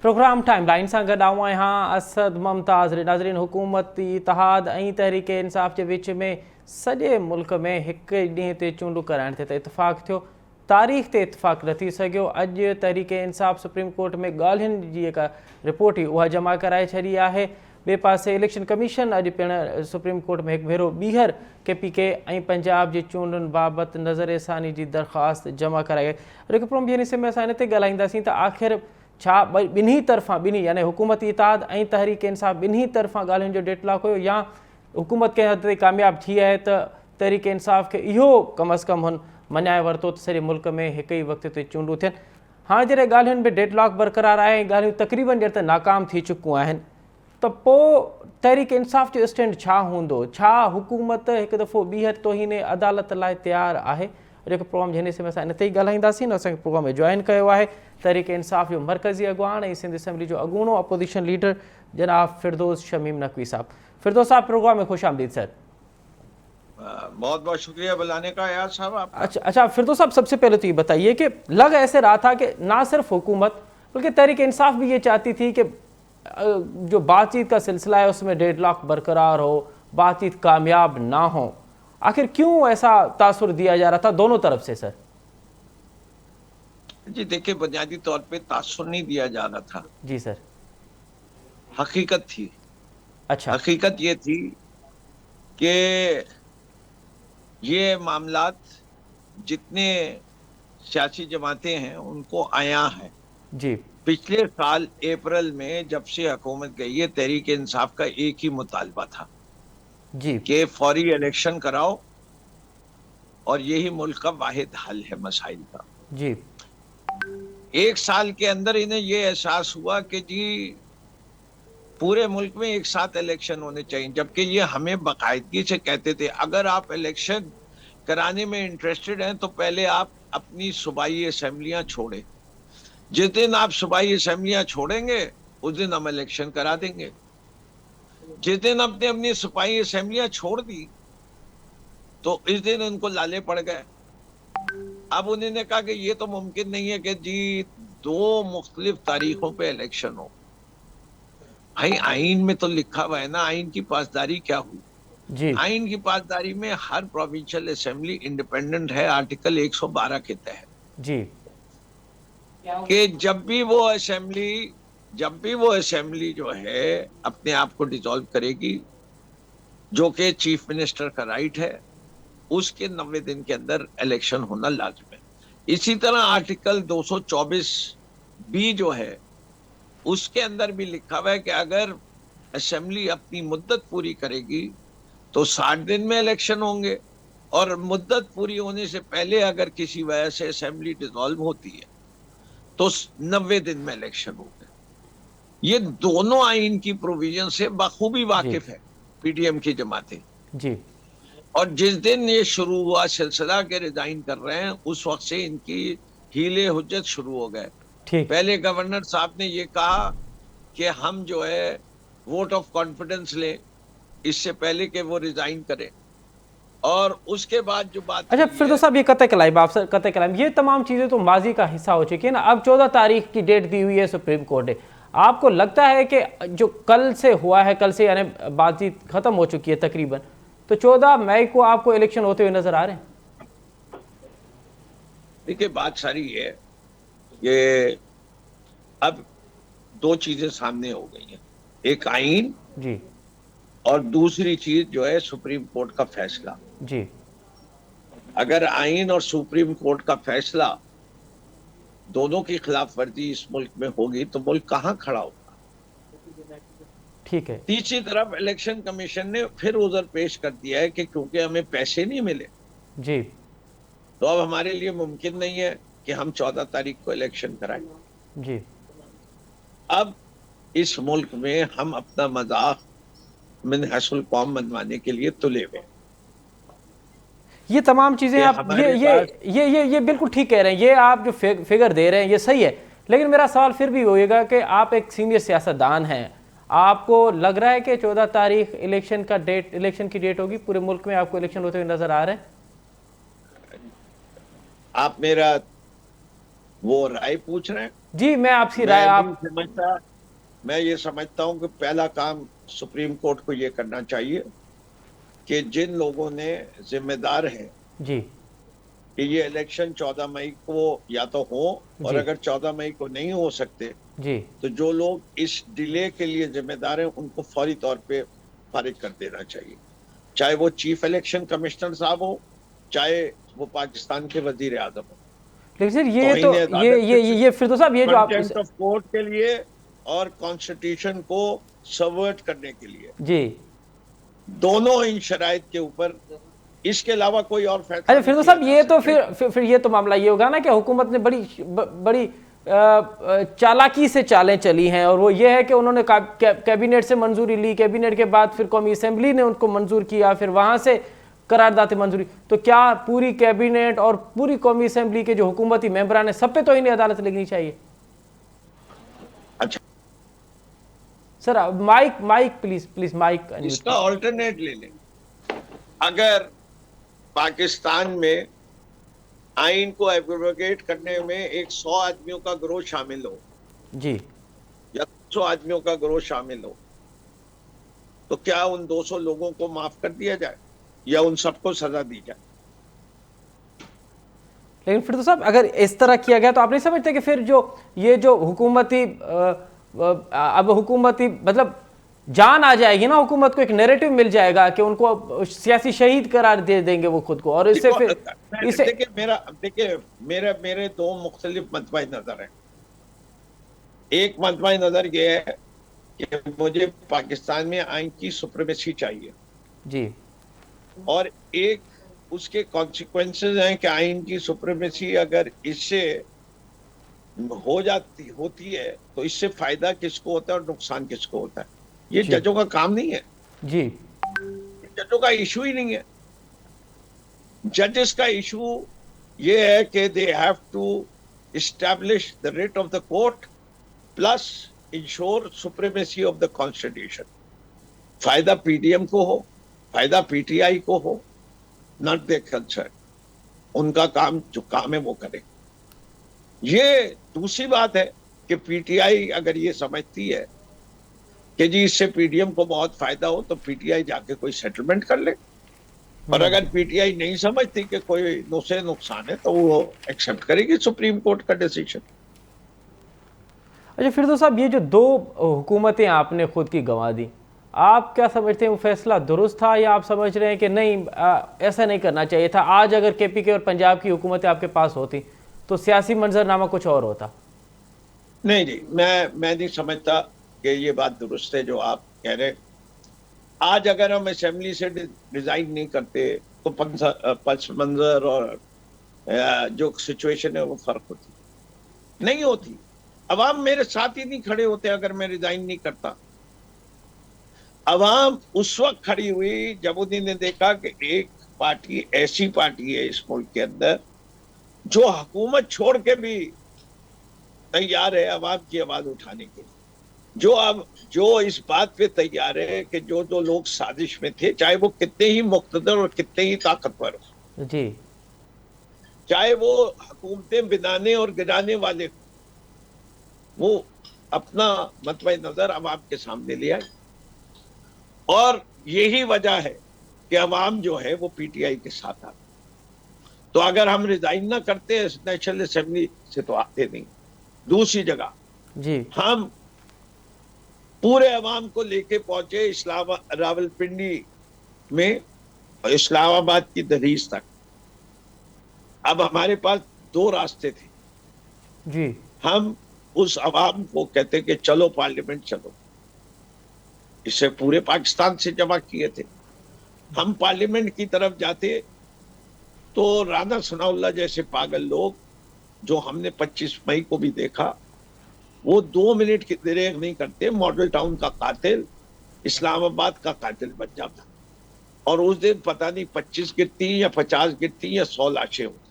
Programme time line सां गॾु आऊं आहियां असद मुमताज़। नाज़रीन, हुकूमती इतिहाद ऐं तहरीक इंसाफ़ जे विच में सॼे मुल्क में हिकु ॾींहं ते चूंडूं कराइण ते इतफ़ाक़ थियो। तारीख़ ते इतफ़ाक़ न थी सघियो। अॼु तहरीक इंसाफ़ सुप्रीम कोर्ट में ॻाल्हियुनि जी जेका रिपोर्ट हुई उहा जमा कराए छॾी आहे। ॿिए पासे इलेक्शन कमीशन अॼु पिणु सुप्रीम कोर्ट में हिकु भेरो ॿीहर KPK ऐं पंजाब जी चूंडुनि बाबति नज़रसानी जी दरख़्वास्त जमा कराई आहे। हिकु प्रोग्राम में असां हिन ते ॻाल्हाईंदासीं त आख़िर छा ॿिन्ही तरफ़ां यानी हुकूमती इतिहाद ऐं तहरीक इंसाफ़ ॿिन्ही तरफ़ां ॻाल्हियुनि जो डेडलॉक हुयो, या हुकूमत कंहिं हद ते कामयाबु थी आहे त तहरीक इंसाफ़ खे इहो कम अज़ कम हुन मञाए वरितो त सॼे मुल्क में हिक ई वक़्त ते चूंडूं थियनि। हाणे जॾहिं ॻाल्हियुनि में डेडलॉक बरक़रार आहे ऐं ॻाल्हियूं तक़रीबन ॼण त नाकाम थी चुकियूं आहिनि, त पोइ तहरीक इंसाफ़ जो स्टैंड छा हूंदो? छा हुकूमत हिकु दफ़ो ॿीहर तोहीने अदालत लाइ तयारु आहे? जेको प्रोग्राम हिन में असां इन ते ई ॻाल्हाईंदासीं। न असांखे प्रोग्राम में जॉइन कयो आहे तहरीक इंसाफ़ जो मरकज़ी अॻवान ऐं सिंध असेंबली जो अॻूणो अपोज़िशन लीडर जनाब फिरदौस शमीम नक़वी साहब। फिरदौस साहब, प्रोग्राम में खुश आमदीद सर। बहुत बहुत शुक्रिया बुलाने का यार साहब आपका। अच्छा फिरदौस साहब, सबसे पहले तो ये बताइए कि लग ऐसे रहा था कि ना सिर्फ हुकूमत बल्कि तहरीक इंसाफ भी ये चाहती थी कि जो बातचीत का सिलसिला है उसमें डेडलॉक बरकरार हो, बातचीत कामयाब ना हो। आखिर क्यों ऐसा तासुर दिया जा रहा था दोनों तरफ से सर? जी देखिए, बुनियादी तौर पे तासुर नहीं दिया जा रहा था जी सर। हकीकत थी। अच्छा। हकीकत ये थी कि ये मामलात जितने सियासी जमातें हैं उनको आया है। जी। पिछले साल अप्रैल में जब से हुकूमत गई है, तहरीक इंसाफ का एक ही मुतालबा था जी कि फौरी इलेक्शन कराओ, और यही मुल्क का वाहिद हल है मसाइल का। जी। एक साल के अंदर इन्हें ये एहसास हुआ कि जी पूरे मुल्क में एक साथ इलेक्शन होने चाहिए, जबकि ये हमें बाकायदगी से कहते थे अगर आप इलेक्शन कराने में इंटरेस्टेड हैं तो पहले आप अपनी सूबाई असेंबलियां छोड़े। जिस दिन आप सूबाई असेंबलियां छोड़ेंगे उस दिन हम इलेक्शन करा देंगे। जिस दिन आपने अपनी सूबाई असेंबलियां छोड़ दी तो इस दिन उनको लाले पड़ गए। अब उन्होंने कहा कि ये तो मुमकिन नहीं है कि जी दो मुख्तलिफ तारीखों पे इलेक्शन हो। भाई आइन में तो लिखा हुआ है ना, आइन की पासदारी क्या हुई? जी। आइन की पासदारी में हर प्रोविंशियल असेंबली इंडिपेंडेंट है, आर्टिकल 112 के तहत, जी। कि जब भी वो असेंबली जो है अपने आप को डिसॉल्व करेगी, जो कि चीफ मिनिस्टर का राइट है, उसके 90 दिन के अंदर इलेक्शन होना लाजिम है। इसी तरह आर्टिकल 224B जो है उसके अंदर भी लिखा हुआ है कि अगर असेंबली अपनी मुद्दत पूरी करेगी तो 60 दिन में इलेक्शन होंगे, और मुद्दत पूरी होने से पहले अगर किसी वजह से असेंबली डिसॉल्व होती है तो 90 दिन में इलेक्शन होंगे। ये दोनों आइन की प्रोविजन से बखूबी वाकिफ है PDM की जमातें। जी। और जिस दिन ये शुरू हुआ सिलसिला के रिजाइन कर रहे हैं, उस वक्त से इनकी हीले हुज्जत शुरू हो गए। ठीक। पहले गवर्नर साहब ने ये कहा कि हम जो है वोट ऑफ कॉन्फिडेंस लें इससे पहले कि वो रिजाइन करें, और उसके बाद जो बात। अच्छा फिरदौस साहब, ये कतई कलाम आप सर, कतई कलाम, ये तमाम चीज़ें तो माजी का हिस्सा हो चुकी है ना। अब 14 तारीख की डेट दी हुई है सुप्रीम कोर्ट ने। आपको लगता है कि जो कल से हुआ है, कल से यानी बातचीत खत्म हो चुकी है तकरीबन, तो 14 मई को आपको इलेक्शन होते हुए नजर आ रहे हैं? देखिए बात सारी है कि अब दो चीजें सामने हो गई हैं, एक आइन जी। और दूसरी चीज जो है सुप्रीम कोर्ट का फैसला। जी। अगर आइन और सुप्रीम कोर्ट का फैसला दोनों की खिलाफ वर्जी इस मुल्क में होगी तो मुल्क कहां खड़ा होगा? ठीक है। तीसरी तरफ इलेक्शन कमीशन ने फिर उधर पेश कर दिया है कि क्योंकि हमें पैसे नहीं मिले जी। तो अब हमारे लिए मुमकिन नहीं है कि हम 14 तारीख को इलेक्शन कराएं। जी। अब इस मुल्क में हम अपना मजाक मिनहसुल कौम मनवाने के लिए तुले हुए। ये तमाम चीज़ें आप ये बिल्कुल ठीक कह रहे हैं। ये आप जो फिगर दे रहे हैं ये सही है, लेकिन मेरा सवाल फिर भी होएगा कि आप एक सीनियर सियासतदान हैं, आपको लग रहा है कि 14 तारीख इलेक्शन की डेट होगी? पूरे मुल्क में आपको इलेक्शन होते हुए नजर आ रहे हैं? आप मेरा وہ رائے پوچھ رہے ہیں. جی میں آپ کی رائے آپ میں یہ سمجھتا ہوں کہ پہلا کام سپریم کورٹ کو یہ کرنا چاہیے کہ جن لوگوں نے ذمہ دار ہیں جی کہ یہ الیکشن 14 مئی کو یا تو ہوں، اور جی اگر 14 مئی کو نہیں ہو سکتے جی تو جو لوگ اس ڈیلے کے لیے ذمہ دار ہیں ان کو فوری طور پہ فارغ کر دینا چاہیے، چاہے وہ چیف الیکشن کمشنر صاحب ہو، چاہے وہ پاکستان کے وزیر اعظم ہو. لیکن سر یہ تو توہین عدالت یہ فردوس صاحب یہ جو آپ کنٹمپٹ آف کورٹ کے لیے اور کانسٹیٹیوشن کو سبورٹ کرنے کے لیے، جی دونوں ان شرائط کے اوپر، اس کے علاوہ کوئی اور فیصلہ اچھا نہیں فردوس کیا صاحب جا یہ تو سکتا. پھر یہ تو معاملہ یہ ہوگا نا کہ حکومت نے بڑی چالاکی سے چالیں چلی ہیں، اور وہ یہ ہے کہ انہوں نے کیبنٹ سے منظوری لی، کیبنٹ کے بعد پھر قومی اسمبلی نے ان کو منظور کیا، پھر وہاں سے قرارداد منظوری. تو کیا پوری کیبنٹ اور پوری قومی اسمبلی کے جو حکومتی ممبران ہیں سب پہ تو انہیں عدالت لگنی چاہیے؟ اچھا سر مائک پلیز مائک. اس کا آلٹرنیٹ لے لیں. اگر پاکستان میں آئین کو ایبروگیٹ کرنے میں 100 آدمیوں کا گروہ شامل ہو جی یا 200 آدمیوں کا گروہ شامل ہو، تو کیا ان 200 لوگوں کو معاف کر دیا جائے یا ان سب کو سزا دی جائے؟ لیکن پھر تو صاحب اگر اس طرح کیا گیا تو آپ نہیں سمجھتے کہ پھر یہ جو حکومتی اب حکومتی مطلب جان آ جائے گی نا، حکومت کو ایک نیریٹو مل جائے گا کہ ان کو سیاسی شہید قرار دے دیں گے وہ خود کو، اور اس سے پھر دیکھیں میرے دو مختلف مطبع نظر ہیں. ایک مطبع نظر یہ ہے کہ مجھے پاکستان میں آئین کی سپریمیسی چاہیے، جی، اور ایک اس کے کانسیکوینسز ہیں کہ آئین کی سپریمیسی اگر اس سے ہوتی ہے تو اس سے فائدہ کس کو ہوتا ہے اور نقصان کس کو ہوتا ہے. یہ جی ججوں کا کام نہیں ہے، جی یہ ججوں کا ایشو ہی نہیں ہے. ججز کا ایشو یہ ہے کہ they have to establish the writ of the court plus ensure supremacy of the constitution. فائدہ پی ڈی ایم کو ہو، فائدہ پی ٹی آئی کو ہو، ناٹ دے کنسرن. ان کا کام جو کام ہے وہ کرے. یہ دوسری بات ہے کہ پی ٹی آئی اگر یہ سمجھتی ہے کہ جی اس سے پی ڈی ایم کو بہت فائدہ ہو تو پی ٹی آئی جا کے کوئی سیٹلمنٹ کر لے، اور اگر پی ٹی آئی نہیں سمجھتی کہ کوئی نقصان ہے تو وہ ایکسپٹ کرے گی سپریم کورٹ کا ڈیسیشن. اچھا فردوس صاحب یہ جو دو حکومتیں آپ نے خود کی گنوا دی، آپ کیا سمجھتے ہیں وہ فیصلہ درست تھا، یا آپ سمجھ رہے ہیں کہ نہیں ایسا نہیں کرنا چاہیے تھا؟ آج اگر کے پی کے اور پنجاب کی حکومتیں آپ کے پاس ہوتی تو سیاسی منظرنامہ کچھ اور ہوتا. نہیں جی، میں نہیں سمجھتا کہ یہ بات درست ہے جو آپ کہہ رہے. آج اگر ہم اسمبلی سے ڈیزائن نہیں کرتے تو پس منظر اور جو سچویشن ہے وہ فرق ہوتی نہیں ہوتی. عوام میرے ساتھ ہی نہیں کھڑے ہوتے اگر میں ریزائن نہیں کرتا. عوام اس وقت کھڑی ہوئی جب انہوں نے دیکھا کہ ایک پارٹی ایسی پارٹی ہے اس ملک کے اندر جو حکومت چھوڑ کے بھی تیار ہے عوام کی آواز اٹھانے کے لیے، جو اس بات پہ تیار ہے کہ جو لوگ سازش میں تھے، چاہے وہ کتنے ہی مقتدر اور کتنے ہی طاقتور ہو، جی، چاہے وہ حکومتیں بنانے اور گرانے والے ہوں، وہ اپنا مطبع نظر عوام کے سامنے لے آئے. اور یہی وجہ ہے کہ عوام جو ہے وہ پی ٹی آئی کے ساتھ آتے. تو اگر ہم ریزائن نہ کرتے نیشنل اسمبلی سے تو آتے نہیں. دوسری جگہ جی، ہم پورے عوام کو لے کے پہنچے راولپنڈی میں، اسلام آباد کی دہلیز تک. اب ہمارے پاس دو راستے تھے. جی، ہم اس عوام کو کہتے کہ چلو پارلیمنٹ چلو، اسے پورے پاکستان سے جمع کیے تھے. ہم پارلیمنٹ کی طرف جاتے تو رانا ثناء اللہ جیسے پاگل لوگ جو ہم نے 25 مئی کو بھی دیکھا، وہ 2 منٹ کی دریغ نہیں کرتے، ماڈل ٹاؤن کا قاتل اسلام آباد کا قاتل بن جاتا. اور اس دن پتہ نہیں 25 گرتی یا 50 گرتی یا 100 لاشیں ہوتی.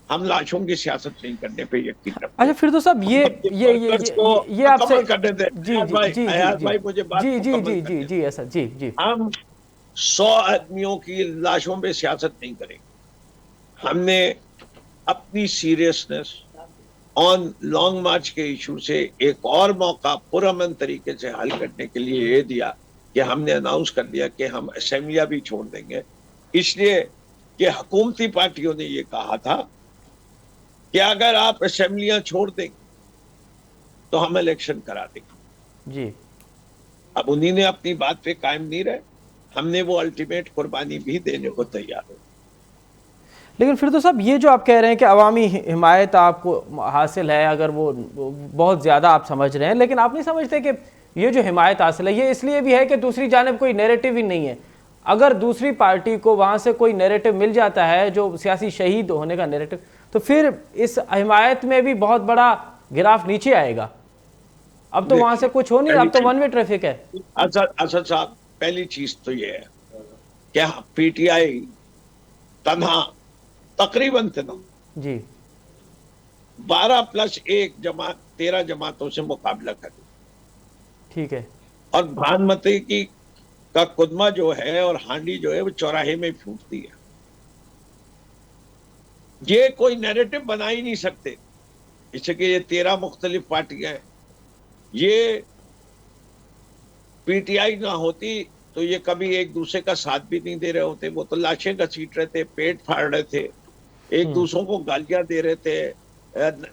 ہم لاشوں کی سیاست نہیں کرنے پہ یقین رکھتے. اچھا فردوس صاحب یہ آپ سے کرنے دیں. جی جی جی ایاز جی بھائی مجھے بات جی جی مکمل جی کرنے جی دیں. جی ایسا جی جی ہم 100 آدمیوں کی لاشوں پہ سیاست نہیں کریں گے. ہم نے اپنی سیریسنس ऑन लॉन्ग मार्च के इशू से एक और मौका पुरअमन तरीके से हल करने के लिए ये दिया कि हमने अनाउंस कर दिया कि हम असेंबलियां भी छोड़ देंगे, इसलिए कि हुकूमती पार्टियों ने ये कहा था कि अगर आप असेंबलियां छोड़ देंगे तो हम इलेक्शन करा देंगे। जी। अब उन्हीं ने अपनी बात पे कायम नहीं रहे, हमने वो अल्टीमेट कुर्बानी भी देने को तैयार हो। लेकिन फिर तो साहब ये जो आप कह रहे हैं कि अवामी हिमायत आपको हासिल है, अगर वो बहुत ज़्यादा आप समझ रहे हैं, लेकिन आप नहीं समझते कि ये जो हिमायत हासिल है ये इसलिए भी है कि दूसरी जानिब कोई नैरेटिव ही नहीं है। अगर दूसरी पार्टी को वहाँ से कोई नैरेटिव मिल जाता है जो सियासी शहीद होने का नैरेटिव, तो फिर इस हिमायत में भी बहुत बड़ा गिराफ नीचे आएगा। अब तो वहाँ से कुछ हो नहीं, अब तो वन वे ट्रैफिक है। असद साहब, पहली चीज तो ये है कि पीटीआई तन्हा तकरीबन जी 12+1 जमात 13 जमातों से मुकाबला करे। ठीक है। और भानुमती की का कुदमा जो है और हांडी जो है वो चौराहे में फूटती है। ये कोई नैरेटिव बना ही नहीं सकते, इसलिए ये 13 मुख्तलिफ पार्टियां हैं। ये पीटीआई ना होती तो ये कभी एक दूसरे का साथ भी नहीं दे रहे होते, वो तो लाशें घसीट रहे थे, पेट फाड़ रहे थे, एक दूसरों को गालियां दे रहे थे।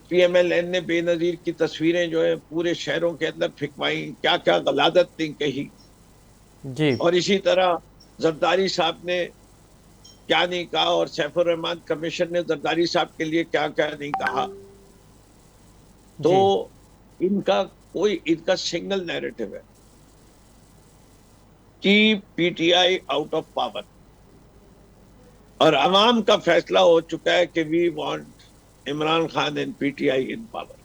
पीएमएलएन ने बेनजीर की तस्वीरें जो है पूरे शहरों के अंदर फिकवाई, क्या क्या गलादत नहीं कही जी। और इसी तरह जरदारी साहब ने क्या नहीं कहा और सैफुर रहमान कमीशन ने जरदारी साहब के लिए क्या क्या नहीं कहा। तो इनका सिंगल नैरेटिव है कि पीटीआई आउट ऑफ पावर, और अवाम का फैसला हो चुका है कि we want Imran Khan and PTI in power.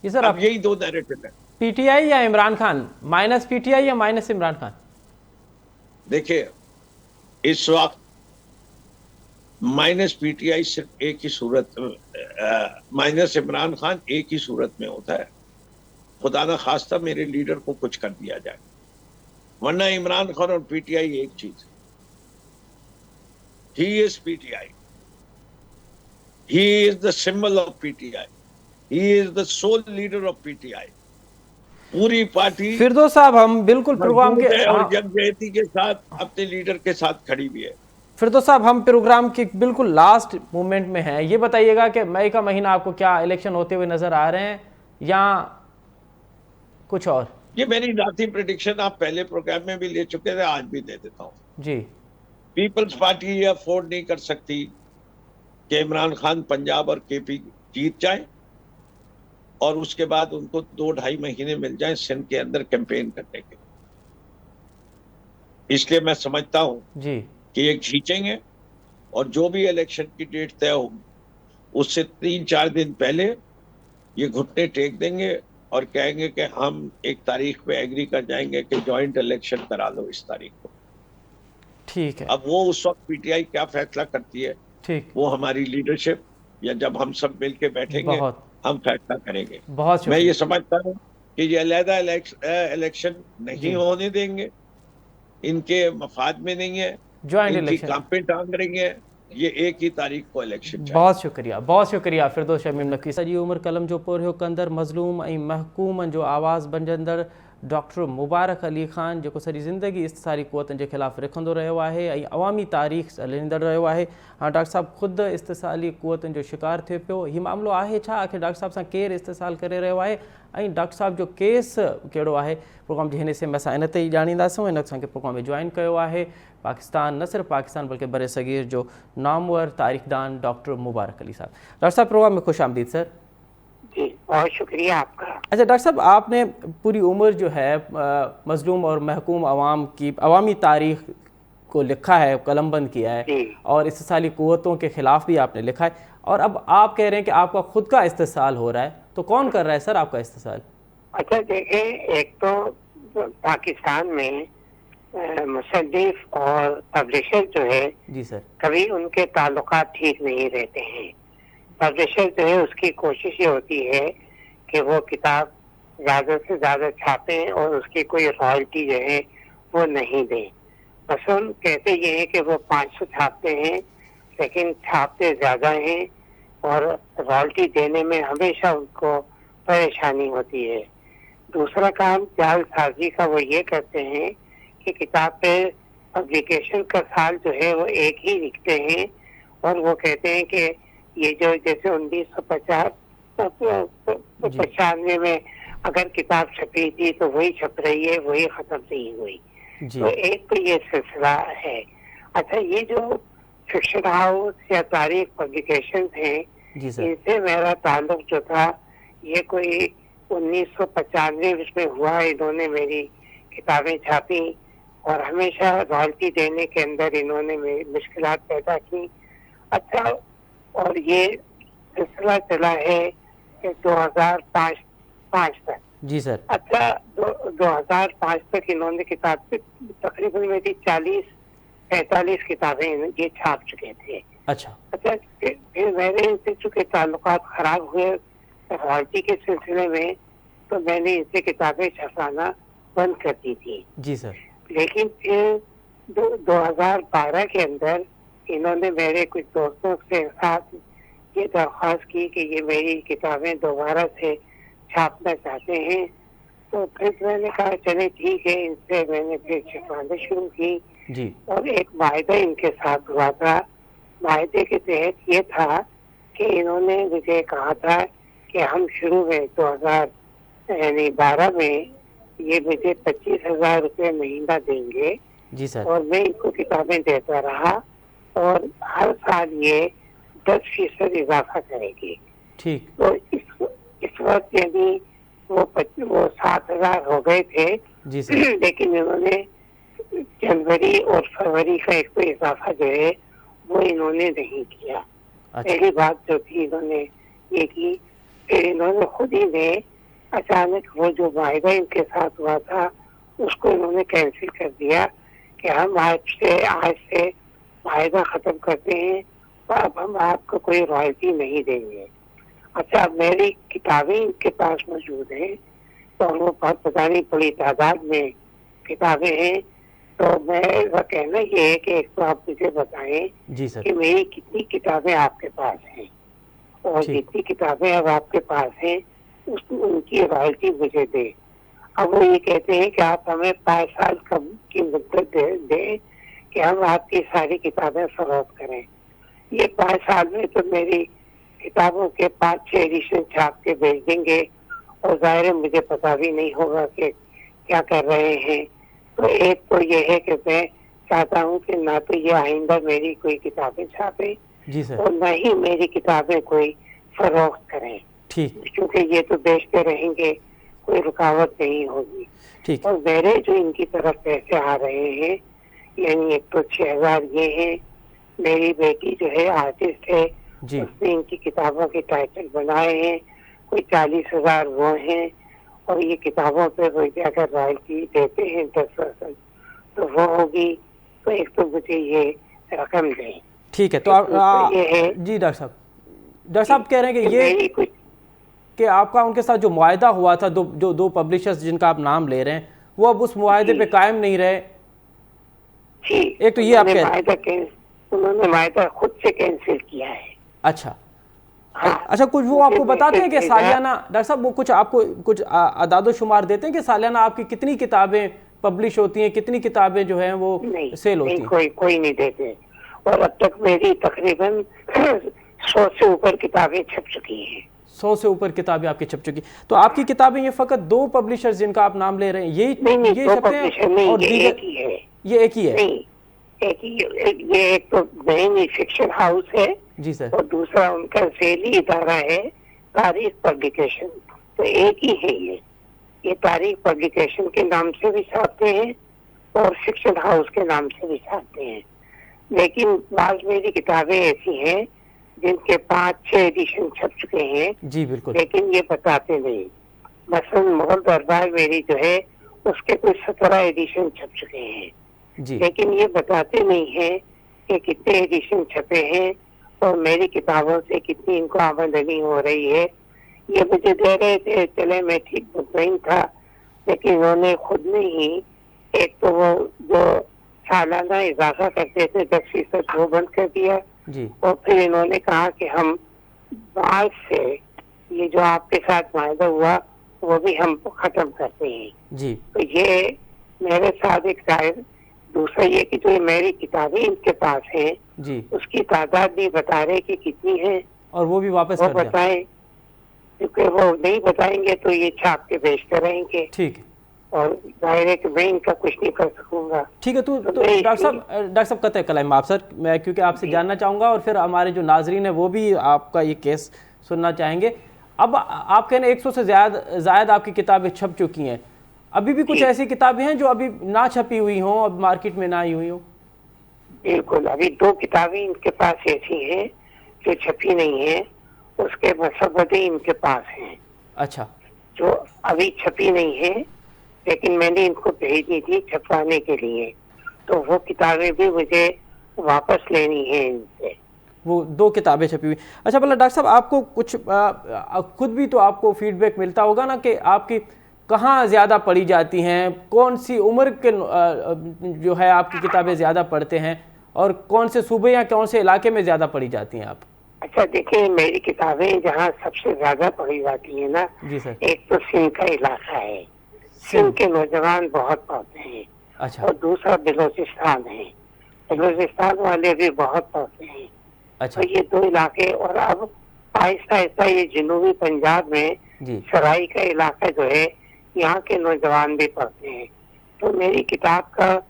ये सर अब यही दो नैरेटिव है, पीटीआई या इमरान खान, माइनस पीटीआई या माइनस इमरान खान। देखिए इस वक्त माइनस पीटीआई सिर्फ एक ही सूरत, माइनस इमरान खान एक ही सूरत में होता है, खुदा ना खास्ता मेरे लीडर को कुछ कर दिया जाए, वरना इमरान खान और पीटीआई एक चीज। He is PTI. He is the symbol of PTI. He is the sole leader of PTI. पूरी पार्टी फिरदौस साहब हम बिल्कुल प्रोग्राम के और यकजहती के साथ अपने लीडर के साथ खड़ी भी है। फिरदौस साहब हम प्रोग्राम के बिल्कुल लास्ट मोमेंट में हैं, ये बताइएगा कि मई का महीना आपको क्या इलेक्शन होते हुए नजर आ रहे हैं या कुछ और? ये मेरी जाती प्रेडिक्शन आप पहले प्रोग्राम में भी ले चुके थे, आज भी दे देता हूँ जी। पीपल्स पार्टी ये अफोर्ड नहीं कर सकती कि इमरान खान पंजाब और केपी जीत जाए और उसके बाद उनको 2-2.5 महीने मिल जाए सिंध के अंदर कैंपेन करने के। इसलिए मैं समझता हूं जी कि ये खींचेंगे और जो भी इलेक्शन की डेट तय होगी उससे 3-4 दिन पहले ये घुटने टेक देंगे और कहेंगे कि हम एक तारीख पे एग्री कर जाएंगे कि जॉइंट इलेक्शन करा लो इस तारीख को। ठीक है। अब वो उस वक्त पीटीआई क्या फैसला करती है, ठीक, वो हमारी लीडरशिप या जब हम सब मिलके बैठेंगे हम फैसला करेंगे। बहुत मैं ये समझता हूँ कि ये अलहदा इलेक्शन नहीं होने देंगे, इनके मफाद में नहीं है, ज्वाइंट इनकी इलेक्शन कांपे टांग रही है, ये एक ही तारीख को इलेक्शन चाहिए। बहुत शुक्रिया फिरदौस शमीम नक़वी। सॼी उमिरि कलम जो पोरियो कंदड़ मज़लूम ऐं महकूमनि जो आवाज़ बणजंदड़ डॉक्टर मुबारक अली ख़ान जेको सॼी ज़िंदगी इस्तिसारी क़ुवतनि जे ख़िलाफ़ु रखंदो रहियो आहे ऐं अवामी तारीख़ ॾींदड़ रहियो आहे। हाणे डॉक्टर साहब ख़ुदि इस्तिसाली क़ुवतनि जो शिकार थिए पियो। हीउ मामिलो आहे छा? आख़िर डॉक्टर साहब सां केरु इस्तिसाल करे रहियो आहे ऐं डॉक्टर साहब जो केस कहिड़ो आहे? प्रोग्राम जे हिन हिसे में असां इन ते ई ॼाणींदासीं। हिन असांखे प्रोग्राम में जॉइन कयो आहे पाकिस्तान, न सिर्फ़ु पाकिस्तान बल्कि बर सग़ीर जो नामवर तारीख़दान डॉक्टर मुबारक अली साहब। डॉक्टर साहब प्रोग्राम में खुश आमदीद सर। जी बहुत शुक्रिया आपका। अच्छा डॉक्टर साहब, आपने पूरी उम्र जो है मजलूम और महकूम अवाम की अवामी तारीख़ को लिखा है, कलमबंद किया है और इस्तिसाली क़ुव्वतों के ख़िलाफ़ भी आपने लिखा है और अब आप कह रहे हैं कि आपका खुद का इस्तिसाल हो रहा है, तो कौन कर रहा है सर आपका इस्तिसाल? अच्छा देखिए, एक तो पाकिस्तान में मुसन्निफ और पब्लिशर जो है जी सर, कभी उनके ताल्लुकात ठीक नहीं रहते हैं। पब्लिशर जो है उसकी कोशिश ये होती है कि वो किताब ज़्यादा से ज़्यादा छापें और उसकी कोई रॉयल्टी जो है वो नहीं दें। मसलन कहते ये हैं कि वो 500 छापते हैं लेकिन छापते ज़्यादा हैं اور رائلٹی دینے میں ہمیشہ ان کو پریشانی ہوتی ہے. دوسرا کام جعل سازی کا وہ یہ کرتے ہیں کہ کتاب پہ پبلیکیشن کا سال جو ہے وہ ایک ہی لکھتے ہیں اور وہ کہتے ہیں کہ یہ جو جیسے 1995 میں اگر کتاب چھپی تھی تو وہی چھپ رہی ہے, وہی ختم نہیں ہوئی. تو ایک تو یہ سلسلہ ہے. اچھا, یہ جو فکشن ہاؤس یا تاریخ پبلیکیشن ہیں ان سے میرا تعلق جو تھا یہ کوئی 1995 میں ہوا. انہوں نے میری کتابیں چھاپی اور ہمیشہ رائلٹی دینے کے اندر انہوں نے مشکلات پیدا کی. اچھا, اور یہ سلسلہ چلا ہے کہ 2005 تک. جی سر. اچھا, 2005 تک انہوں نے کتاب تقریباً میری 40-45 کتابیں یہ چھاپ چکے تھے. اچھا, پھر میرے ان سے چونکہ تعلقات خراب ہوئے رائلٹی کے سلسلے میں تو میں نے ان سے کتابیں چھپانا بند کر دی تھی. جی سر. لیکن پھر 2012 کے اندر انہوں نے میرے کچھ دوستوں کے ساتھ یہ درخواست کی کہ یہ میری کتابیں دوبارہ سے چھاپنا چاہتے ہیں. تو پھر میں نے کہا چلے ٹھیک ہے, ان سے میں نے پھر چھپانا شروع کی. جی. اور ایک معاہدہ ان کے ساتھ ہوا تھا. معاہدے کے تحت یہ تھا کہ انہوں نے مجھے کہا تھا کہ ہم شروع میں 2012 میں یہ مجھے 25,000 روپے مہینہ دیں گے. جی سر. اور میں ان کو کتابیں دیتا رہا اور ہر سال یہ 10% اضافہ کرے گی. ٹھیک. تو اس وقت یعنی وہ 7,000 ہو گئے تھے. جی سر. لیکن انہوں نے جنوری اور فروری کا ایک تو اضافہ جو ہے وہ انہوں نے نہیں کیا. پہلی بات جو تھی انہوں نے یہ کی. پھر انہوں نے خود ہی نے اچانک وہ جو معاہدہ ان کے ساتھ ہوا تھا اس کو انہوں نے کینسل کر دیا کہ ہم آج سے معاہدہ ختم کرتے ہیں اور اب ہم آپ کو کوئی رائلٹی نہیں دیں گے. اچھا, میری کتابیں ان کے پاس موجود ہیں تو وہ بہت پتہ نہیں بڑی تعداد میں کتابیں ہیں. تو میرا کہنا یہ ہے کہ ایک تو آپ مجھے بتائیں کہ میری کتنی کتابیں آپ کے پاس ہیں اور جتنی کتابیں اب آپ کے پاس ہیں ان کی رائلٹی مجھے دے. اب وہ یہ کہتے ہیں کہ آپ ہمیں 5 سال کی مدت دیں کہ ہم آپ کی ساری کتابیں فروخت کریں. یہ 5 سال میں تو میری کتابوں کے 5-6 ایڈیشن چھاپ کے بھیج دیں گے اور ظاہر مجھے پتا بھی نہیں ہوگا کہ کیا کر رہے ہیں. تو ایک تو یہ ہے کہ میں چاہتا ہوں کہ نہ تو یہ آئندہ میری کوئی کتابیں چھاپیں اور نہ ہی میری کتابیں کوئی فروخت کریں. کیونکہ یہ تو بیچتے رہیں گے, کوئی رکاوٹ نہیں ہوگی. اور میرے جو ان کی طرف پیسے آ رہے ہیں یعنی ایک تو 6,000 یہ ہیں. میری بیٹی جو ہے آرٹسٹ ہے, اس نے ان کی کتابوں کے ٹائٹل بنائے ہیں. کوئی 40,000 وہ ہیں اور یہ کتابوں پہ وہ اگر رائلٹی دیتے ہیں 10% تو وہ ہوگی. تو ایک تو مجھے یہ رقم دیں. ٹھیک ہے. تو جی ڈاکٹر صاحب کہہ رہے ہیں کہ یہ کہ آپ کا ان کے ساتھ جو معاہدہ ہوا تھا دو پبلشرز جن کا آپ نام لے رہے ہیں وہ اب اس معاہدے پہ قائم نہیں رہے. ایک تو یہ آپ انہوں نے معاہدہ خود سے کینسل کیا ہے. اچھا, کچھ وہ آپ کو بتاتے ہیں کہ سالانہ ڈاکٹر صاحب وہ کچھ آپ کو کچھ اعداد و شمار دیتے ہیں کہ سالانہ آپ کی کتنی کتابیں پبلش ہوتی ہیں, کتنی کتابیں جو ہیں وہ سیل ہوتی ہیں؟ کوئی نہیں دیتے. اور اب تک میری تقریباً 100 سے اوپر کتابیں چھپ چکی ہیں. 100 سے اوپر کتابیں آپ کی چھپ چکی. تو آپ کی کتابیں یہ فقط 2 پبلشرز جن کا آپ نام لے رہے ہیں یہ چھپتے ہیں اور یہ ایک ہی ہے؟ یہ ایک تو مین فکشن ہاؤس ہے. جی سر. اور دوسرا ان کا ذیلی ادارہ ہے تاریخ پبلیکیشن. تو ایک ہی ہے یہ تاریخ پبلیکیشن کے نام سے بھی چھاپتے ہیں اور فکشن ہاؤس کے نام سے بھی چھاپتے ہیں. لیکن بعض میری کتابیں ایسی ہیں جن کے 5-6 ایڈیشن چھپ چکے ہیں. جی بالکل. لیکن یہ بتاتے نہیں. مثلاً مغل دربار میری جو ہے اس کے کوئی 17 ایڈیشن چھپ چکے ہیں. لیکن یہ بتاتے نہیں ہیں کہ کتنے ایڈیشن چھپے ہیں اور میری کتابوں سے کتنی ان کو آمدنی ہو رہی ہے. یہ مجھے دے رہے تھے, چلے میں ٹھیک مطمئن تھا. لیکن انہوں نے خود میں ہی ایک تو وہ جو سالانہ اضافہ کرتے تھے 10% وہ بند کر دیا. اور پھر انہوں نے کہا کہ ہم आज से ये जो आपके साथ वायदा हुआ वो भी हम खत्म करते हैं। जी तो ये मेरे साथ एक शायद दूसरा ये कि जो मेरी किताबें इनके पास हैं जी, उसकी तादाद भी बता रहे कि कितनी है, और वो भी वापस वो कर दिया। बताएं, क्योंकि वो नहीं बताएंगे तो ये छाप के बेचते रहेंगे ठीक है, और दायरे के मैं इनका कुछ नहीं कर सकूंगा। ठीक है। तो नहीं, डॉक्टर साहब कतई कलाम आप सर, मैं क्योंकि आपसे जानना चाहूँगा और फिर हमारे जो नाजरीन है वो भी आपका ये केस सुनना चाहेंगे। अब आप कह रहे हैं 100 से ज़्यादा आपकी किताबें छप चुकी हैं, अभी भी कुछ ऐसी किताबें हैं जो अभी ना छपी हुई हों, अब मार्केट में ना आई हुई हों? बिल्कुल, अभी 2 किताबें इनके पास ऐसी हैं जो छपी नहीं है, उसके मसब्बतें इनके पास हैं अच्छा, जो अभी छपी नहीं है, लेकिन मैंने इनको भेजी थी छपवाने के लिए, तो वो किताबें भी मुझे वापस लेनी है इनसे। वो 2 किताबें छपी हुई। अच्छा भला डॉक्टर साहब, आपको कुछ खुद भी तो आपको फीडबैक मिलता होगा ना कि आपकी कहाँ ज़्यादा पढ़ी जाती हैं, कौन सी उम्र के जो है आपकी किताबें ज़्यादा पढ़ते हैं, और कौन से सूबे या कौन से इलाके में ज़्यादा पढ़ी जाती हैं आप? अच्छा देखिए, मेरी किताबें जहाँ सबसे ज्यादा पढ़ी जाती है ना, जी सर। एक तो सिंध का इलाका है, सिंध के नौजवान बहुत पढ़ते हैं, अच्छा और दूसरा बलोचिस्तान है, बलोचिस्तान वाले भी बहुत पढ़ते हैं। अच्छा तो ये 2 इलाके, और अब आहिस्ता आहिस्ता ये जनूबी पंजाब में जी सराई का इलाका जो है, यहाँ के नौजवान भी पढ़ते हैं। तो मेरी किताब का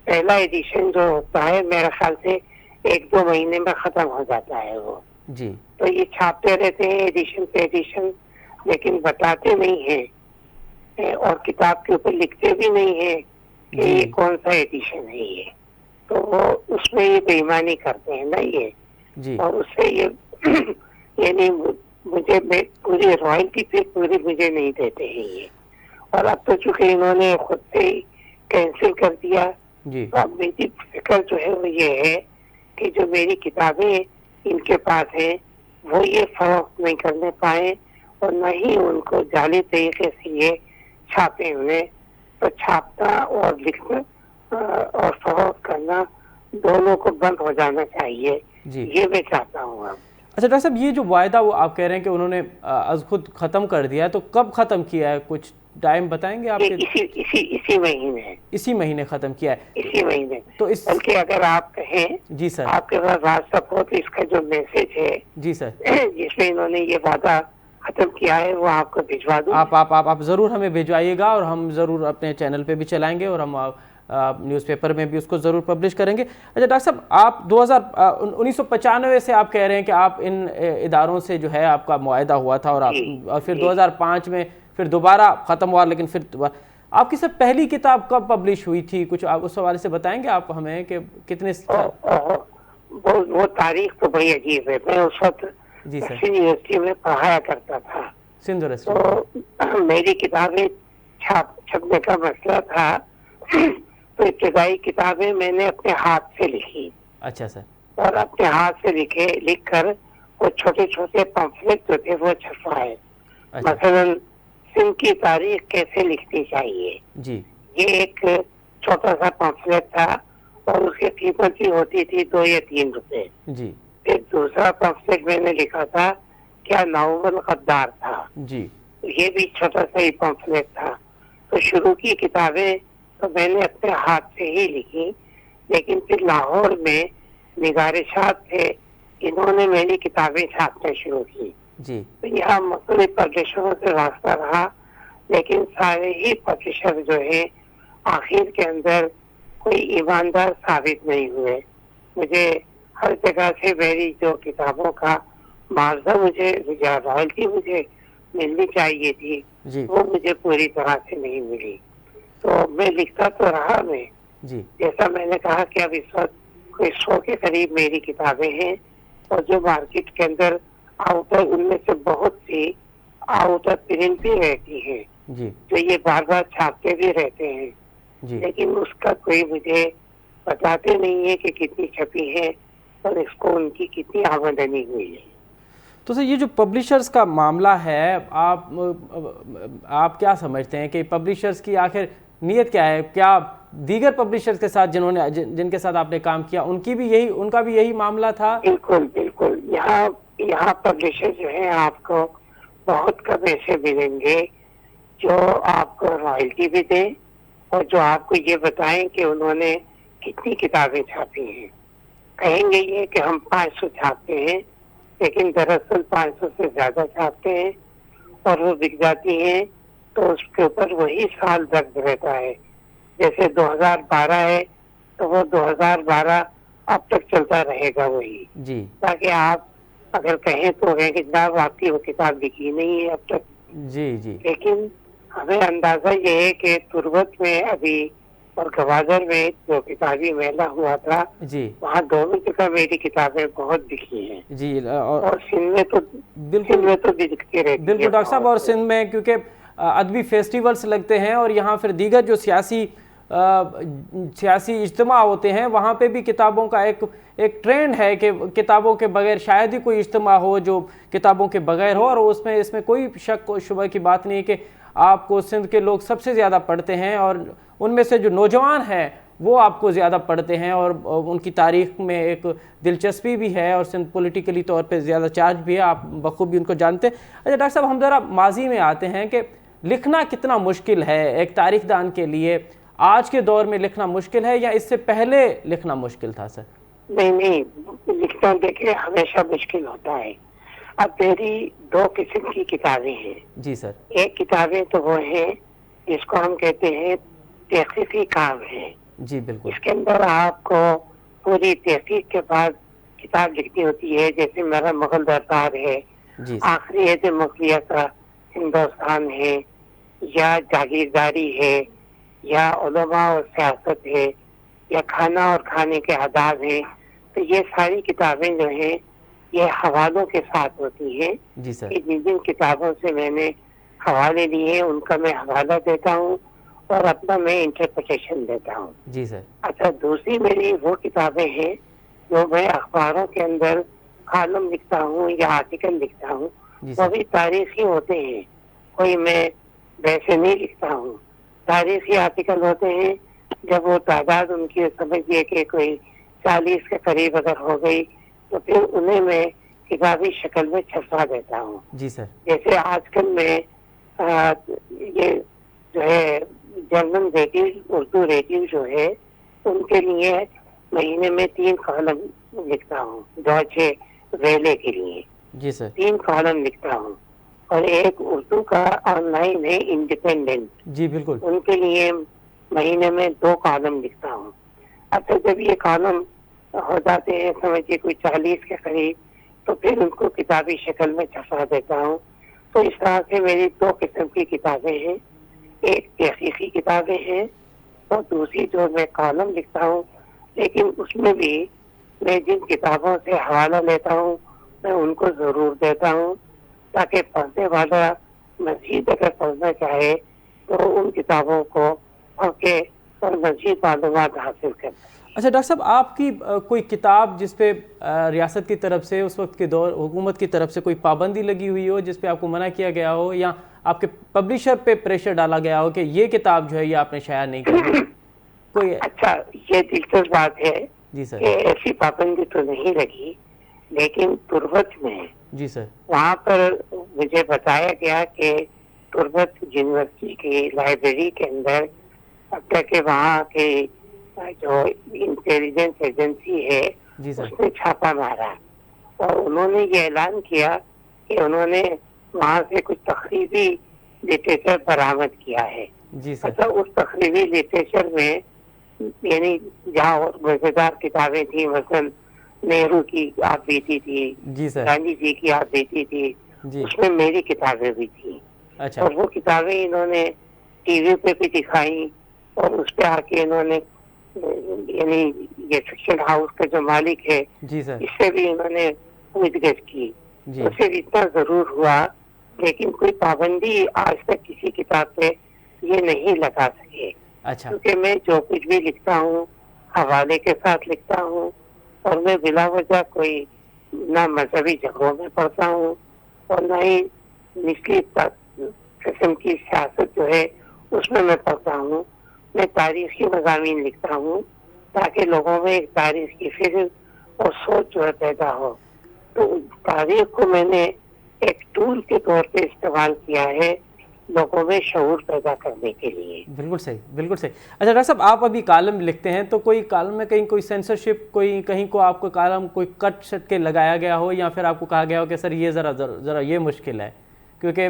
पहला एडिशन जो होता है मेरे ख्याल से 1-2 महीने में खत्म हो जाता है वो। जी तो ये छापते रहते हैं एडिशन पे एडिशन, लेकिन बताते नहीं हैं और किताब के ऊपर लिखते भी नहीं है कि जी। ये कौन सा एडिशन है ये। तो वो उसमें ये बेईमानी करते हैं ना ये, जी और उससे ये यानी मुझे पूरी रॉयल्टी पे पूरी मुझे नहीं देते हैं ये। और अब तो चूंकि इन्होंने खुद से ही कैंसिल कर दिया, जी तो अब मेरी फिक्र जो है वो ये है कि जो मेरी किताबें इनके पास है वो ये फरोख्त नहीं करने पाए, और न ही उनको जाली तरीके से ये छापे हुए। तो छापना और लिखना और फरोख्त करना दोनों को बंद हो जाना चाहिए, जी। ये मैं चाहता हूँ अब। अच्छा डॉक्टर साहब, ये जो वायदा वो आप कह रहे हैं कि उन्होंने आज खुद ख़त्म कर दिया है, तो कब ख़त्म किया है, कुछ टाइम बताएंगे ये आपके? इसी महीने, इसी महीने ख़त्म किया है। इसी महीने। तो इस बल्कि अगर आप कहें, जी सर। आपके पास व्हाट्सएप हो तो इसका जो मैसेज है जी सर, जिसमें इन्होंने ये वादा खत्म किया है वो आपको भिजवा दूं। आप ज़रूर हमें भिजवाइएगा, और हम ज़रूर अपने चैनल पे भी चलाएंगे, और हम न्यूज़पेपर में भी उसको ज़रूर पब्लिश करेंगे। अच्छा डॉक्टर साहब, आप 1995 से आप कह रहे हैं कि आप इन इदारों से जो है आपका मुआहदा हुआ था, और जी, और फिर जी। 2005 में फिर दोबारा ख़त्म हुआ, लेकिन फिर आपकी सर पहली किताब कब पब्लिश हुई थी, कुछ आप उस हवाले से बताएंगे आप हमें कि कितने? वो तारीख तो बड़ी अजीब है। मैं उस वक्त जी सर। यूनिवर्सिटी में पढ़ाया करता था, सिंध यूनिवर्सिटी। तो मेरी किताबें छपने का मसला था। तो इब्तदाई किताबें मैंने अपने हाथ से लिखी, अच्छा सर। और अपने हाथ से लिखकर वो छोटे छोटे पम्फलेट जो थे वो छपवाए। अच्छा मसलन सिंध की तारीख कैसे लिखनी चाहिए, जी ये एक छोटा सा पम्फलेट था, और उसकी कीमत भी होती थी 2 या 3 रुपए। जी एक दूसरा पम्फलेट मैंने लिखा था क्या नाउमल गद्दार था, जी ये भी छोटा सा ही पम्फलेट था। तो शुरू की किताबें तो मैंने अपने हाथ से ही लिखी, लेकिन फिर लाहौर में निगारिशात थे, इन्होंने मेरी किताबें छापना शुरू की। जी तो यहाँ मुख्तलिफ पब्लिशरों से रास्ता रहा, लेकिन सारे ही पब्लिशर जो है आखिर के अंदर कोई ईमानदार साबित नहीं हुए। मुझे हर जगह से मेरी जो किताबों का मुआवजा मुझे रॉयल्टी मुझे मिलनी चाहिए थी, जी वो मुझे पूरी तरह से नहीं मिली। तो मैं लिखता तो रहा, मैं जी जैसा मैंने कहा कि अब इस वक्त कोई 100 के करीब मेरी किताबें हैं, और जो मार्केट के अंदर आउटर, उनमें से बहुत सी आउटर प्रिंट भी रहती हैं, जी जो ये बार बार छापते भी रहते हैं, जी। लेकिन उसका कोई मुझे बताते नहीं है कि कितनी छपी है और इसको उनकी कितनी आमदनी हुई है। तो सर, ये जो पब्लिशर्स का मामला है, आप क्या समझते हैं कि पब्लिशर्स की आखिर नीयत क्या है? क्या दीगर पब्लिशर्स के साथ जिनके साथ आपने काम किया, उनका भी यही मामला था? बिल्कुल बिल्कुल। यहाँ यहाँ पब्लिशर जो है आपको बहुत कम ऐसे मिलेंगे जो आपको रॉयल्टी भी दे और जो आपको ये बताएं कि उन्होंने कितनी किताबें छापी हैं। कहेंगे ये कि हम 500 छापते हैं, लेकिन दरअसल 500 से ज्यादा छापते हैं और वो बिक जाती हैं तो उसके ऊपर वही साल दर्ज रहता है। जैसे 2012 है तो वो 2012 अब तक चलता रहेगा वही, जी ताकि आप अगर कहें तो कहें कि जनाब आपकी वो किताब बिकी नहीं है अब तक। जी जी लेकिन हमें अंदाजा ये है कि तुर्बत में अभी और गवादर में जो किताबी मेला हुआ था जी वहाँ दोनों जगह मेरी किताबें बहुत बिकी हैं जी और और सिंध में तो बिकती रहती बिल्कुल है डॉक्टर साहब। और सिंध में क्योंकि अदबी फेस्टिवल्स लगते हैं और यहाँ फिर दीगर जो सियासी इज्तिमा होते हैं, वहाँ पे भी किताबों का एक ट्रेंड है कि किताबों के बगैर शायद ही कोई इज्तिमा हो जो किताबों के बगैर हो। और इसमें कोई शक व शुबह की बात नहीं कि आपको सिंध के लोग सबसे ज़्यादा पढ़ते हैं और उनमें से जो नौजवान हैं वो आपको ज़्यादा पढ़ते हैं और उनकी तारीख़ में एक दिलचस्पी भी है और सिंध पॉलिटिकली तौर पे ज़्यादा चार्ज भी है, आप बखूबी उनको जानते हैं। अच्छा डॉक्टर साहब, हम ज़रा माजी में आते हैं कि लिखना कितना मुश्किल है एक तारीख दान के लिए। आज के दौर में लिखना मुश्किल है या इससे पहले लिखना मुश्किल था सर? नहीं, लिखना देखिए हमेशा मुश्किल होता है। अब मेरी 2 किस्म की किताबें हैं। जी सर। एक किताबें तो वो हैं जिसको हम कहते हैं तहकीकी काम है। जी बिल्कुल। इसके अंदर आपको पूरी तहकीक के बाद किताब लिखनी होती है। जैसे मेरा मुगल दरबार है, जी आखिरी ऐद मुगलिया का हिंदुस्तान है, या जागीरदारी है, या उलमा और सियासत है, या खाना और खाने के आदाब हैं। तो ये सारी किताबें जो हैं ये हवालों के साथ होती हैं। जी सर। जिन जिन किताबों से मैंने हवाले लिए उनका मैं हवाला देता हूँ और अपना मैं इंटरप्रिटेशन देता हूँ। जी सर। अच्छा, दूसरी मेरी वो किताबें हैं जो मैं अखबारों के अंदर कॉलम लिखता हूँ या आर्टिकल लिखता हूँ, जी वो सर। भी तारीखी होते हैं। कोई मैं वैसे नहीं लिखता हूँ। तारीखी आर्टिकल होते हैं जब वो तादाद उनकी समझिए कि कोई 40 के करीब अगर हो गई तो फिर उन्हें मैं किताबी शक्ल में छपवा देता हूँ। जी सर। जैसे आजकल में ये जो है जर्मन रेडियो, उर्दू रेडियो जो है, उनके लिए महीने में 3 कॉलम लिखता हूँ। डॉचे वेले के लिए जी सर। 3 कॉलम लिखता हूँ और एक उर्दू का ऑनलाइन है इंडिपेंडेंट, जी बिल्कुल। उनके लिए महीने में 2 कॉलम लिखता हूँ। अच्छा, जब ये कॉलम हो जाते हैं समझिए कोई 40 के करीब, तो फिर उनको किताबी शक्ल में छपा देता हूँ। तो इस तरह से मेरी 2 किस्म की किताबें हैं। एक तहकीकी किताबें हैं और दूसरी जो मैं कॉलम लिखता हूँ, लेकिन उसमें भी मैं जिन किताबों से हवाला लेता हूँ मैं उनको जरूर देता हूँ, ताकि पढ़ने वाला मजीद अगर पढ़ना चाहे तो उन किताबों को पढ़ के और मजीद मालूमात हासिल कर। अच्छा डॉक्टर साहब, आपकी कोई किताब जिस पे रियासत की तरफ से उस वक्त के दौर हुकूमत की तरफ से कोई पाबंदी लगी हुई हो, जिस पे आपको मना किया गया हो, या आपके पब्लिशर पे प्रेशर डाला गया हो कि ये किताब जो है ये आपने शाया नहीं करनी कोई? अच्छा, ये दिलचस्प बात है। जी सर। कि ऐसी पाबंदी तो नहीं लगी, लेकिन तुर्बत में जी सर। वहाँ पर मुझे बताया गया कि तुर्बत यूनिवर्सिटी की लाइब्रेरी के अंदर अब तक के वहाँ के जो इंटेलिजेंस एजेंसी है जी सर। उसने छापा मारा और उन्होंने ये ऐलान किया कि उन्होंने वहाँ से कुछ तकरीबी लिटरेचर बरामद किया है। जी सर। अच्छा, उस तकरीबी लिटरेचर में यानी जहाँ और मजेदार किताबें थी, मसलन नेहरू की आप बीती थी, जी सर। गांधी जी की आप बीती थी, जी। उसमें मेरी किताबें भी थी। अच्छा। और वो किताबें इन्होंने टीवी पे भी दिखाई और उस पे आके इन्होंने यानी ये फिक्शन हाउस का जो मालिक है जी सर। इससे भी इन्होंने पूछगछ की। जी। उससे इतना जरूर हुआ, लेकिन कोई पाबंदी आज तक किसी किताब पे ये नहीं लगा सके। अच्छा। क्योंकि मैं जो कुछ भी लिखता हूँ हवाले के साथ लिखता हूँ और मैं बिला वजह कोई ना मजहबी जगहों में पढ़ता हूँ और ना ही निचली किस्म की सियासत जो है उसमें मैं पढ़ता हूँ। मैं तारीखी मज़ामीन लिखता हूँ ताकि लोगों में एक तारीख की फिक्र और सोच जो है पैदा हो। तो तारीख को मैंने एक टूल के तौर पे इस्तेमाल किया है लोगों में शऊर पैदा करने के लिए। बिल्कुल सही, बिल्कुल सही। अच्छा डॉक्टर साहब, आप अभी कॉलम लिखते हैं तो कोई कॉलम में कहीं कोई सेंसरशिप, कोई कहीं को आपको कॉलम कोई कट शट के लगाया गया हो, या फिर आपको कहा गया हो कि सर ये ज़रा ये मुश्किल है? क्योंकि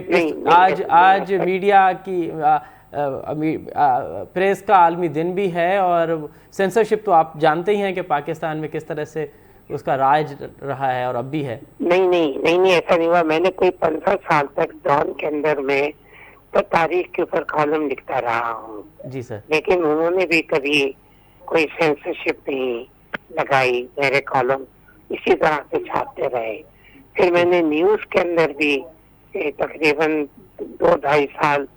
आज मीडिया की प्रेस का आलमी दिन भी है, और सेंसरशिप तो आप जानते ही हैं कि पाकिस्तान में किस तरह से उसका राज रहा है और अब भी है। नहीं, ऐसा नहीं हुआ। मैंने कोई 15 साल तक डॉन के अंदर में तो तारीख के ऊपर कॉलम लिखता रहा हूँ जी सर, लेकिन उन्होंने भी कभी कोई सेंसरशिप नहीं लगाई, मेरे कॉलम इसी तरह से छापते रहे। फिर मैंने न्यूज के अंदर भी तकरीबन 2-2.5 साल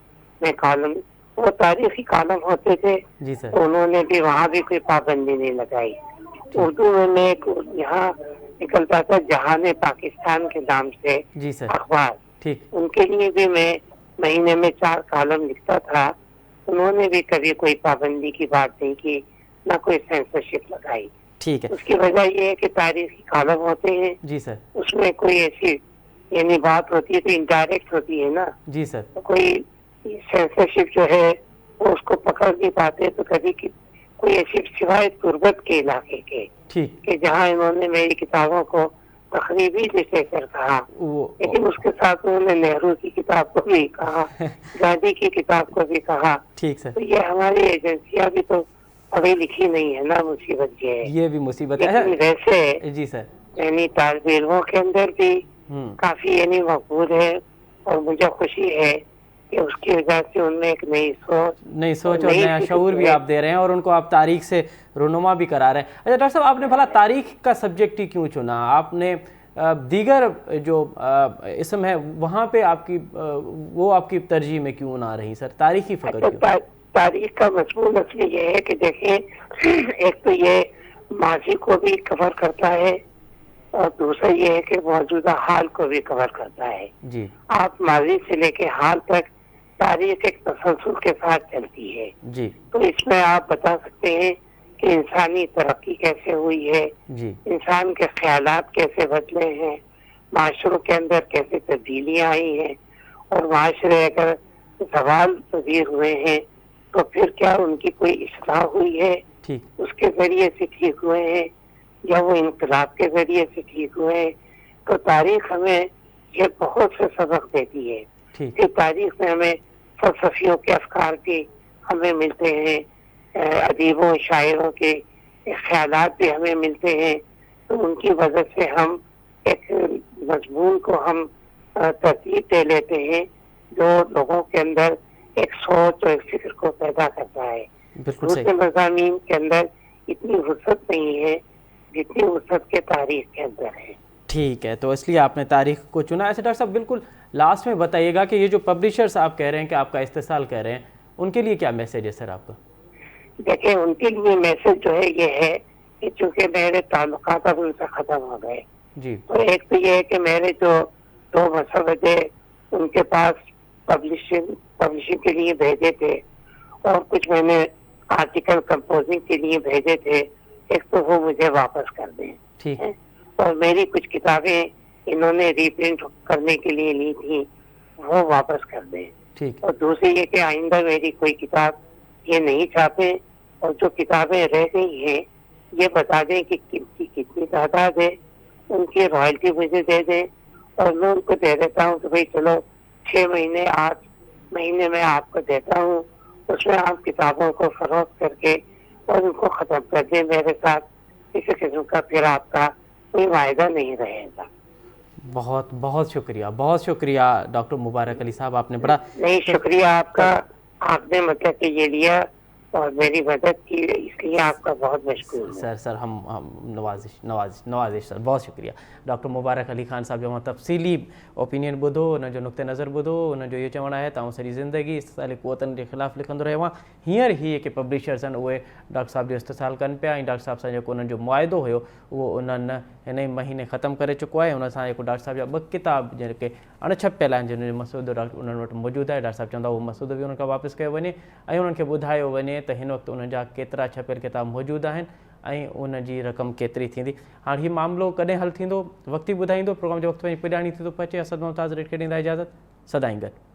में कॉलम, वो तारीखी कॉलम होते थे जी सर, तो उन्होंने भी वहाँ भी कोई पाबंदी नहीं लगाई। उर्दू में मैं यहाँ निकलता था जहाने पाकिस्तान के नाम से जी सर, अखबार, ठीक, उनके लिए भी मैं महीने में 4 कॉलम लिखता था। उन्होंने भी कभी कोई पाबंदी की बात नहीं की, ना कोई सेंसरशिप लगाई। ठीक है उसकी वजह ये है कि तारीखी कॉलम होते हैं, जी सर, उसमें कोई ऐसी यानी बात होती है तो इनडायरेक्ट होती है ना, जी सर, तो कोई सेंसरशिप जो है वो उसको पकड़ नहीं पाते। तो कभी कोई ऐसी सिवाय तुर्बत के इलाके के ठीक, कि जहाँ इन्होंने मेरी किताबों को तकरीबी लिटरेचर कहा, लेकिन उसके साथ उन्होंने नेहरू की किताब को भी कहा, गांधी की किताब को भी कहा। ठीक सर, तो ये हमारी एजेंसियां भी तो पढ़ी लिखी नहीं है ना, मुसीबत ये है। ये भी मुसीबत है। लेकिन वैसे जी सर, यानी तालिब इल्मों के अंदर भी काफी यानी मकबूल है, और मुझे खुशी है कि उसकी वजह से उनमें एक नई सोच और नया शऊर भी आप दे रहे हैं, और उनको आप तारीख से रुनुमा भी करा रहे हैं। अच्छा डॉक्टर साहब, आपने भला तारीख का सब्जेक्ट ही क्यों चुना? आपने दीगर जो इसम है वहाँ पे आपकी वो आपकी तरजीह में क्यों ना रही सर? तारीख ही फकत क्यों? तारीख का मजमून असली ये है कि देखें, एक तो ये माजी को भी कवर करता है, और दूसरा ये है कि मौजूदा हाल को भी कवर करता है जी। आप माजी से लेके हाल तक तारीख एक तसलसल के साथ चलती है जी। तो इसमें आप बता सकते हैं कि इंसानी तरक्की कैसे हुई है जी। इंसान के ख्यालात कैसे बदले हैं, माशरों के अंदर कैसे तब्दीलियां आई हैं, और माशरे अगर सवाल पजीर हुए हैं तो फिर क्या उनकी कोई इस्लाह हुई है, ठीक, उसके जरिए से ठीक हुए हैं, या वो इनकलाब के जरिए से ठीक हुए हैं। तो तारीख हमें ये बहुत से सबक देती है कि तारीख में हमें फलसफियों के अफकार भी हमें मिलते हैं, अदीबों शायरों के ख्यालात भी हमें मिलते हैं। तो उनकी वजह से हम एक मजमून को हम तरतीब दे लेते हैं जो लोगों के अंदर एक सोच और एक फिक्र को पैदा करता है। दूसरे मज़ामीन के अंदर इतनी वुसअत नहीं है जितनी वुसअत के तारीख के अंदर है। ठीक है, तो इसलिए आपने तारीख को चुना। ऐसे डॉक्टर साहब बिल्कुल लास्ट में बताइएगा कि ये जो पब्लिशर्स आप कह रहे हैं कि आपका इस्तेसाल कह रहे हैं, उनके लिए क्या मैसेज है सर आपका? देखिए, उनके लिए मैसेज जो है ये है कि चूंकि मेरे ताल्लुकात अब उनसे खत्म हो गए जी, तो एक तो ये है कि मेरे जो 2 मसवदे उनके पास पब्लिशिंग के लिए भेजे थे, और कुछ मैंने आर्टिकल कंपोजिंग के लिए भेजे थे, एक तो वो मुझे वापस कर दें, ठीक है, और मेरी कुछ किताबें इन्होंने रीप्रिंट करने के लिए ली थी, वो वापस कर दें, ठीक, और दूसरी ये कि आइंदा मेरी कोई किताब ये नहीं छापे, और जो किताबें रह गई हैं ये बता दें कि कितनी तादाद है, उनकी रॉयल्टी मुझे दे दें, और मैं उनको दे देता हूँ कि भाई चलो 6 महीने 8 महीने में आपको देता हूँ, उसमें आप किताबों को फरोख्त करके और उनको खत्म कर दें मेरे साथ, किसी किस्म का फिर आपका कोई वायदा नहीं रहेगा। बहुत बहुत शुक्रिया डॉक्टर मुबारक अली साहब, आपने बड़ा नहीं, शुक्रिया आपका, आपने मतलब कि ये लिया और मेरी मदद की, इसलिए आपका बहुत मशकूर हूं। सर हम नवाजिश सर, बहुत शुक्रिया। डॉक्टर मुबारक अली खान साहब जो तफ़सीली ओपिनियन ॿुधो, उन जो नुक़्ते नज़र ॿुधो, उन जो इहो चवणु आहे त आउं सॼी ज़िंदगी इस्तेसाली क़ुवतनि जे ख़िलाफ़ु लिखंदो रहियो आहियां। हींअर ही जेके पब्लिशर्स आहिनि उहे डॉक्टर साहब जो इस्तेसाल कनि पिया, ऐं डॉक्टर साहब सां जेको उन्हनि जो मुआइदो हुयो उहो उन्हनि हिन ई महीने ख़तमु करे चुको आहे। उन सां जेको डॉक्टर साहब जा 2 किताब जेके अणछपियल आहिनि, जिन जो मसूदो उन्हनि वटि मौजूदु आहे, डॉक्टर साहब चवंदा उहो मसूदो बि उन्हनि खां वापसि कयो वञे, ऐं उन्हनि खे ॿुधायो वञे त हिन वक़्तु उन्हनि जा केतिरा छपियल किताब मौजूदु आहिनि, ऐं उन जी रक़म केतिरी थींदी। हाणे हीउ मामिलो कॾहिं हल थींदो वक़्ती ॿुधाईंदो। प्रोग्राम जो वक़्तु पंहिंजी पुॼाणी थी थो पहुचे। असद मुमताज़ रेड खे ॾींदा इजाज़त। सदाईं गॾु।